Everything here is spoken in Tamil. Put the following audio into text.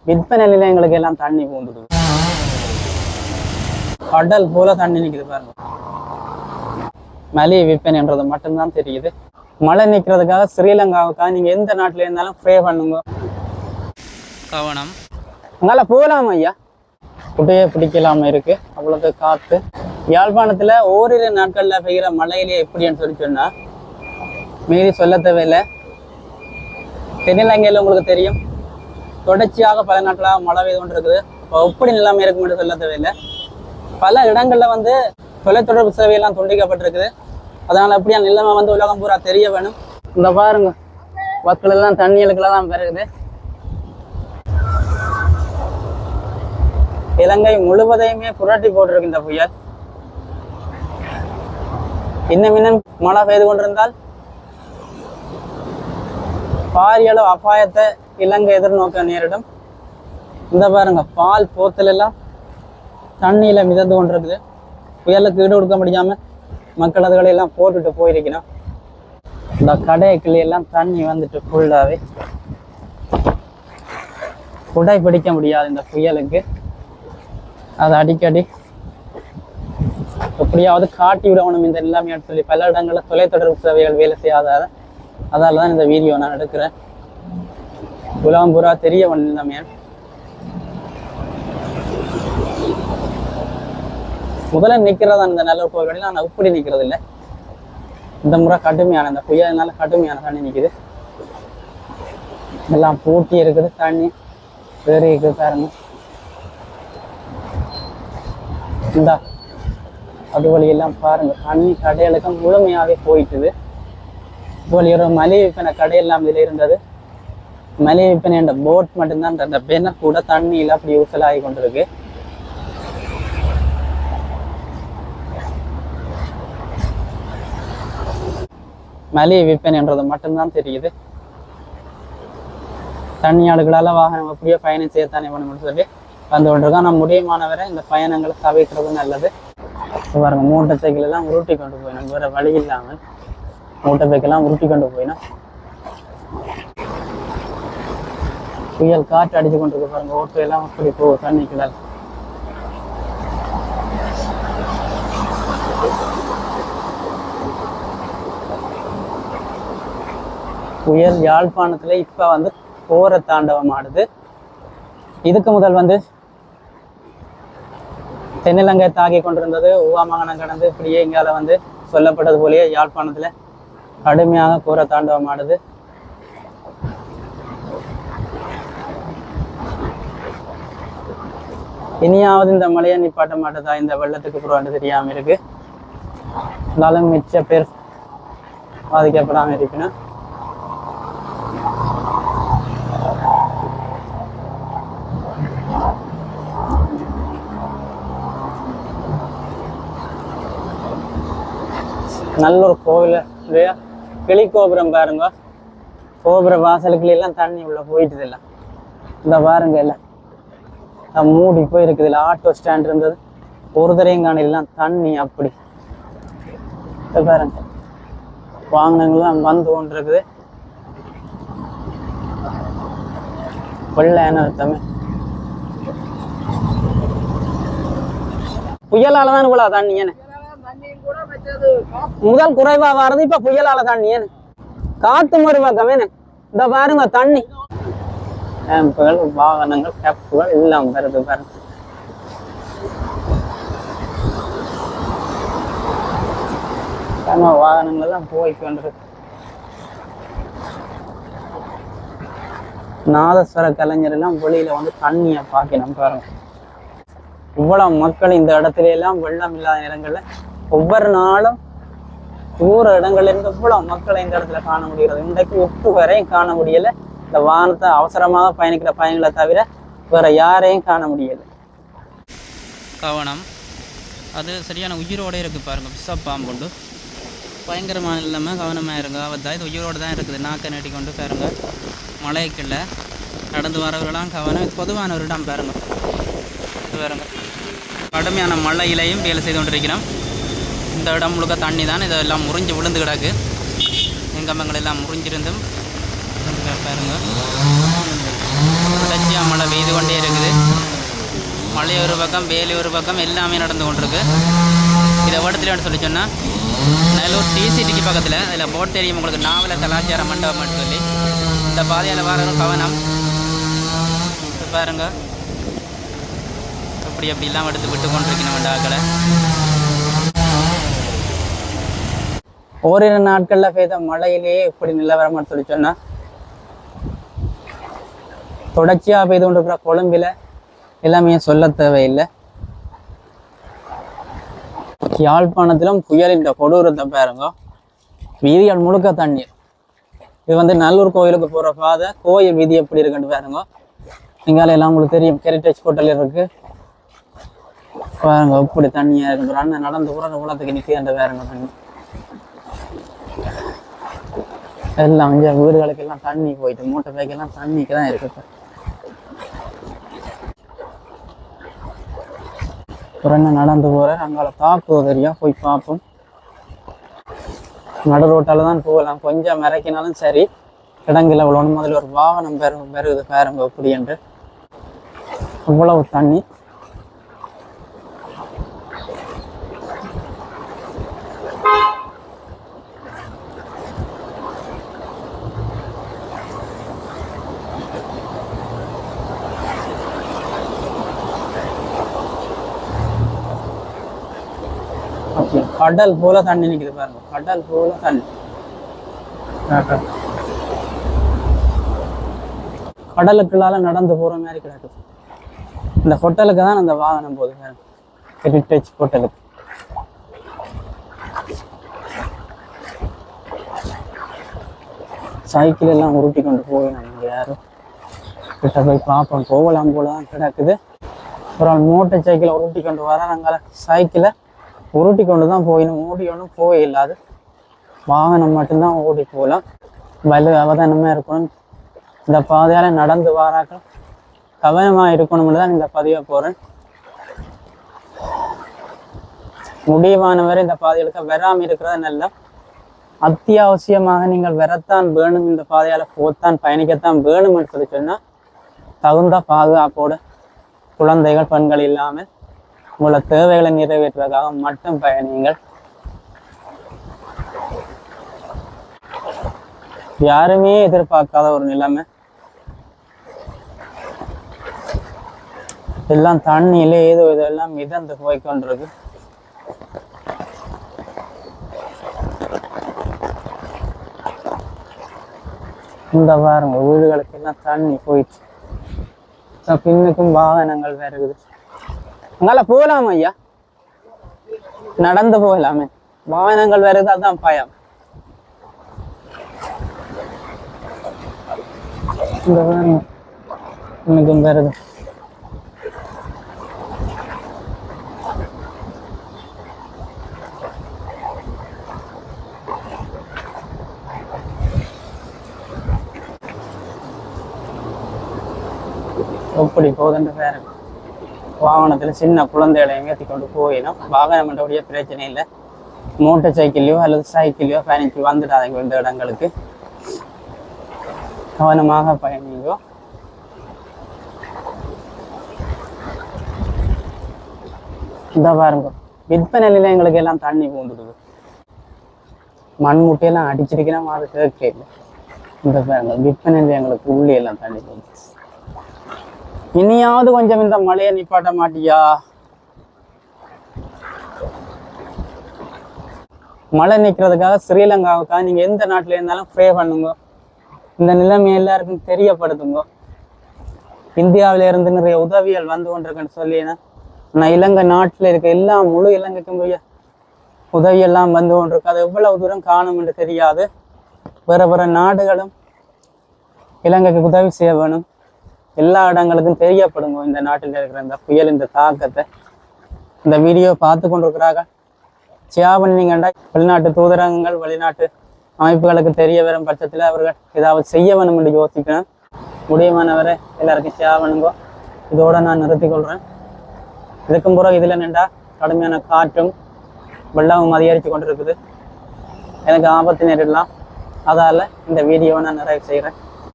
விற்பனை நிலையங்களுக்கு எல்லாம் தண்ணி பூந்துடுது. கடல் போல தண்ணி நிற்குது பாருங்க. மலிய விற்பனைன்றது மட்டும்தான் தெரியுது. மழை நிற்கிறதுக்காக ஸ்ரீலங்காவுக்காக நீங்க எந்த நாட்டில இருந்தாலும் ப்ரே பண்ணுங்க. கவனம், அங்கால போகலாமா ஐயா? குட்டையே பிடிக்கலாம இருக்கு, அவ்வளவு காத்து. யாழ்ப்பாணத்துல ஓரிரு நாட்கள்ல பெய்கிற மழையிலே எப்படின்னு சொன்னா மீறி சொல்ல தேவையில்லை. தென்னிலங்கையில உங்களுக்கு தெரியும், தொடர்ச்சியாக பல நாட்களாக மழை பெய்து கொண்டு இருக்குது. அப்போ எப்படி நிலைமை இருக்குன்னு சொல்ல தேவையில்லை. பல இடங்கள்ல வந்து தொலைத்தொடர்பு சேவையெல்லாம் துண்டிக்கப்பட்டிருக்குது. அதனால எப்படியா நிலைமை வந்து உலகம் பூரா தெரிய வேணும். இந்த பாருங்க, மக்கள் எல்லாம் தண்ணிகளுக்குலாம் பெருகுது. இலங்கை முழுவதையுமே புரட்டி போட்டிருக்கு இந்த புயல். இன்னும் மழை பெய்து கொண்டிருந்தால் பாரிய அளவு அபாயத்தை இலங்கை எதிர்நோக்க நேரிடும். இந்த பாருங்க, பால் போத்தல் எல்லாம் தண்ணியில மிதந்து கொண்டிருக்குது. புயலுக்கு ஈடு கொடுக்க முடியாம மக்கள் அதுகளை எல்லாம் போட்டுட்டு போயிருக்கணும். இந்த கடைக்குள்ளே எல்லாம் தண்ணி வந்துட்டு ஃபுல்லாவே குடை பிடிக்க முடியாது இந்த புயலுக்கு. அது அடிக்கடி எப்படியாவது காட்டி விடணும் இந்த எல்லாமே சொல்லி பல இடங்கள்ல தொலைத்தொடர்பு சேவைகள் வேலை செய்யாத. அதால தான் இந்த வீடியோ நான் எடுக்கிறேன். உலகம் பூரா தெரிய வேண்டிய முதல்ல நிற்கிறதா இந்த நல்ல கோவில்களில் நான் இப்படி நிற்கிறது இல்லை. இந்த முறை கடுமையான இந்த புயல்னால கடுமையான தண்ணி நிற்குது. எல்லாம் பூட்டி இருக்குது, தண்ணி வேறு இருக்குது பாருங்க. இந்த அது வழியெல்லாம் பாருங்க, தண்ணி கடைகளுக்கு முழுமையாவே போயிட்டுது. வழி ஒரு மலிவு விற்பனை கடையெல்லாம் இதில் இருந்தது. மலிவு விற்பனை என்ற போட் மட்டும்தான் அந்த பெண்ணை கூட தண்ணியில் அப்படி ஊசலாகி கொண்டிருக்கு. மலிவு விற்பனைன்றது மட்டும்தான் தெரியுது. தண்ணியாடுகளால் வாகனம் அப்படியே பயணம் செய்யத்தானே பண்ணணும்னு சொல்லி வந்து கொண்டிருக்கோம். நம்ம முடியுமானவரை இந்த பயணங்களை தவிர்க்கிறது நல்லது. பாருங்க, மூட்டை சைக்கிள் எல்லாம் உருட்டி கொண்டு போயிடும். வேற வழி இல்லாமல் மூட்டை பைக்கெல்லாம் உருட்டி கொண்டு போயிடும். புயல் காற்று அடிச்சு கொண்டு இருக்கு பாருங்க. ஓட்டு எல்லாம் அப்படி போகும் தண்ணிக்குள்ள. புயல் யாழ்ப்பாணத்துல இப்ப வந்து போற தாண்டவம் ஆடுது. இதுக்கு முதல் வந்து தென்னிலங்கை தாக்கி கொண்டிருந்தது. ஊவா மாகாணம் கடந்து இப்படியே இங்கால வந்து சொல்லப்பட்டது போலயே யாழ்ப்பாணத்துல கடுமையாக போற தாண்டவம் ஆடுது. இனியாவது இந்த மழையை நிப்பாட்ட மாட்டதா இந்த வெள்ளத்துக்கு புறவாண்டு தெரியாம இருக்கு. இருந்தாலும் மிச்ச பேர் பாதிக்கப்படாம இருக்கணும். நல்ல ஒரு கோவில் இல்லையா, கிளி கோபுரம் பாருங்க. கோபுர வாசலுக்குள்ள எல்லாம் தண்ணி உள்ள போயிட்டுது. இல்லை இந்த பாருங்க, எல்லாம் மூடி போயிருக்குது. இல்லை ஆட்டோ ஸ்டாண்ட் இருந்தது, ஒரு தரையங்கான எல்லாம் தண்ணி அப்படி பாருங்க. வாகனங்கள்லாம் வந்து கொண்டு இருக்குது. வெள்ள அர்த்தமே புயலால தான் இவ்வளோ தண்ணி. என்ன முதல் குறைவா வர்றது இப்ப புயலால தண்ணி. ஏன்னு காத்து மறு பக்கம் என்ன இந்த பாருங்க தண்ணி. கேம்புகள், வாகனங்கள், கேப்புகள் எல்லாம் வருது பாருங்க. வாகனங்கள் எல்லாம் போய்க்கு நாதஸ்வர கலைஞர் எல்லாம் வெளியில வந்து தண்ணியை பாக்கணும் பாருங்க. இவ்வளவு மக்கள் இந்த இடத்துல எல்லாம் வெள்ளம் இல்லாத நேரங்கள்ல ஒவ்வொரு நாளும் தூர இடங்கள்ல இருந்து இவ்வளவு மக்களை இந்த இடத்துல காண முடிகிறது. இன்றைக்கு ஒப்பு வரையும் காண முடியல. இந்த வானத்தை அவசரமாக பயணிக்கிற பயணிகளை தவிர வேற யாரையும் காண முடியல. கவனம், அது சரியான உயிரோடு இருக்கு பாருங்க. விஷப்பாம்புண்டு பயங்கரமான இல்லாமல் கவனமாக இருங்க. அவதான் இது உயிரோடு தான் இருக்குது. நாக்கை நட்டி கொண்டு பாருங்க. மலைக்குள்ள நடந்து வரவர்களாம் கவனம். பொதுவான ஒரு இடம் பாருங்க. பாருங்க, கடுமையான மழையிலையும் வேலை செய்து கொண்டிருக்கிறோம். இந்த இடம் முழுக்க தண்ணி தான். இதெல்லாம் முறிஞ்சு விழுந்து கிடக்கு. எங்கம்பங்கள் எல்லாம் முறிஞ்சிருந்தும் பாருங்க. தொடர்ச்சியாக மழை பெய்து கொண்டு மழை ஒரு பக்கம் வேலி ஒரு பக்கம் எல்லாமே நடந்து கொண்டிருக்கு. இதை இடத்துல சொல்லி சொன்னால் நல்லூர் டிசிடிக்கு பக்கத்தில் அதில் போட் தெரியும் உங்களுக்கு, நாவல கலாச்சார மண்டபம் சொல்லி. இந்த பாதையால் வர கவனம் பாருங்க, அப்படி அப்படிலாம் எடுத்து விட்டு கொண்டிருக்கணும் ஆக்களை. ஓரிரு நாட்களில் பெய்த மழையிலேயே இப்படி நிலவரம்னு சொல்லி சொன்னால், தொடர்ச்சியாக பெய்து கொண்டிருக்கிற கொழும்பில் எல்லாமே சொல்ல தேவையில்லை. யாழ்ப்பாணத்திலும் புயலின் கொடூரத்தை பாருங்க, வீதிகள் முழுக்க தண்ணீர். இது நல்லூர் கோயிலுக்கு போகிற பாதை, கோயில் வீதி எப்படி இருக்குன்னு பாருங்க. இங்கால எல்லாம் உங்களுக்கு தெரியும், ஹெரிட்டேஜ் ஹோட்டல் இருக்கு பாருங்க, இப்படி தண்ணியா இருக்கு. அண்ணன் நடந்து கூட குளத்துக்கு நிற்கின்ற பாருங்க தண்ணி எல்லாம். இங்கே வீடுகளுக்கு எல்லாம் தண்ணி போயிட்டு, மூட்டை பேக்கெல்லாம் தண்ணிக்கு தான் இருக்கு. என்ன நடந்து போகிறேன், அங்கால தாக்குவதறியா போய் பார்ப்போம். நடு ரோட்டால் தான் போகலாம், கொஞ்சம் மறைக்கினாலும் சரி இடங்கில் அவ்வளோ. முதல்ல ஒரு வாகனம் பெருகுது பாருங்க எப்படி என்று. அவ்வளவு தண்ணி. கடல் போல தண்ணி நிற்குது பாருங்க, கடல் போல தண்ணி. கடலுக்குள்ளால நடந்து போற மாதிரி கிடக்குது. இந்த ஹோட்டலுக்கு தான் அந்த வாகனம் போகுது பாருங்க, ஹெரிட்டேஜ் ஹோட்டலுக்கு. சைக்கிள் எல்லாம் உருட்டி கொண்டு போய் நம்ம யாரும் கிட்ட போய் பார்ப்போம். போகலாம் போலதான் கிடக்குது. அப்புறம் மோட்டர் சைக்கிளை உருட்டி கொண்டு வர, நாங்கள் சைக்கிளை உருட்டி கொண்டு தான் போயிடும். ஓடி ஒன்றும் போயில்லாது, வாகனம் மட்டும்தான் ஓடி போகலாம். வலு அவதானமாக இருக்கணும். இந்த பாதையால் நடந்து வாராக்கள் கவனமாக இருக்கணும்னு தான் இந்த பதிவை போகிறேன். முடிவானவரை இந்த பாதைகளுக்கு வராமல் இருக்கிறது நல்ல. அத்தியாவசியமாக நீங்கள் வரத்தான் வேணும், இந்த பாதையால் போத்தான் பயணிக்கத்தான் வேணும் என்று சொல்லி சொன்னால் தகுந்த பாதுகாப்போடு குழந்தைகள் பெண்கள் இல்லாமல் உங்களோட தேவைகளை நிறைவேற்றுவதற்காக மட்டும் பயணிங்கள். யாருமே எதிர்பார்க்காத ஒரு நிலைமை. எல்லாம் தண்ணியிலே ஏதோ இதெல்லாம் மிதந்து போய்கொண்டிருக்கு. இந்த பாருங்க, வீடுகளுக்கு எல்லாம் தண்ணி போயிடுச்சு. பின்னுக்கும் வாகனங்கள் வருகுது. அங்கால போகலாமா ஐயா? நடந்து போகலாமே, வாகனங்கள் வருது, அதான் பயம். இந்த இன்னைக்கும் வருது. எப்படி போகுதுன்ற பேரு. வாகனத்தில் சின்ன குழந்தைகளையும் ஏற்றி கொண்டு போயிடும். வாகனம் மற்றபடியே பிரச்சனை இல்லை. மோட்டர் சைக்கிளையோ அல்லது சைக்கிளையோ பயணிக்கு வந்துடாதீங்க. இந்த இடங்களுக்கு கவனமாக பயணிங்கோ. இந்த பாருங்க, விற்பனை நிலையங்களுக்கு எல்லாம் தண்ணி பூந்துடுது. மண் முட்டையெல்லாம் அடிச்சிருக்கிறோம், அது கேட்க இல்லை. இந்த பாருங்க, விற்பனை நிலையங்களுக்கு உள்ளே எல்லாம் தண்ணி பூந்து. இனியாவது கொஞ்சம் இந்த மழையை நிப்பாட்ட மாட்டியா? மழை நிற்கிறதுக்காக ஸ்ரீலங்காவுக்காக நீங்க எந்த நாட்டில இருந்தாலும் ப்ரே பண்ணுங்க. இந்த நிலைமை எல்லாருக்கும் தெரியப்படுத்துங்க. இந்தியாவில இருந்து நிறைய உதவிகள் வந்து கொண்டிருக்குன்னு சொல்லினா, நான் இலங்கை நாட்டில் இருக்க எல்லா முழு இலங்கைக்கும் போய் உதவி எல்லாம் வந்து கொண்டிருக்கு. அது எவ்வளவு தூரம் காணும் என்று தெரியாது. வேற வேற நாடுகளும் இலங்கைக்கு உதவி செய்ய வேணும். எல்லா இடங்களுக்கும் தெரியப்படுங்க இந்த நாட்டில் இருக்கிற இந்த புயல், இந்த தாக்கத்தை. இந்த வீடியோ பார்த்து கொண்டிருக்கிறாங்க ஷேர் பண்ணிங்கண்டா வெளிநாட்டு தூதரகங்கள், வெளிநாட்டு அமைப்புகளுக்கு தெரிய வரும் பட்சத்தில் அவர்கள் ஏதாவது செய்ய வேணும் என்று யோசிக்கணும். முடியுமானவரை எல்லாருக்கும் ஷேர் பண்ணுங்க. இதோட நான் நிறுத்தி கொள்கிறேன். இதுக்கும் பிறகு இதில் நின்றா கடுமையான காற்றும் வெள்ளமும் அதிகரித்து கொண்டிருக்குது. எனக்கு ஆபத்து நேரிடலாம். அதால் இந்த வீடியோவை நான் நிறைவு செய்கிறேன்.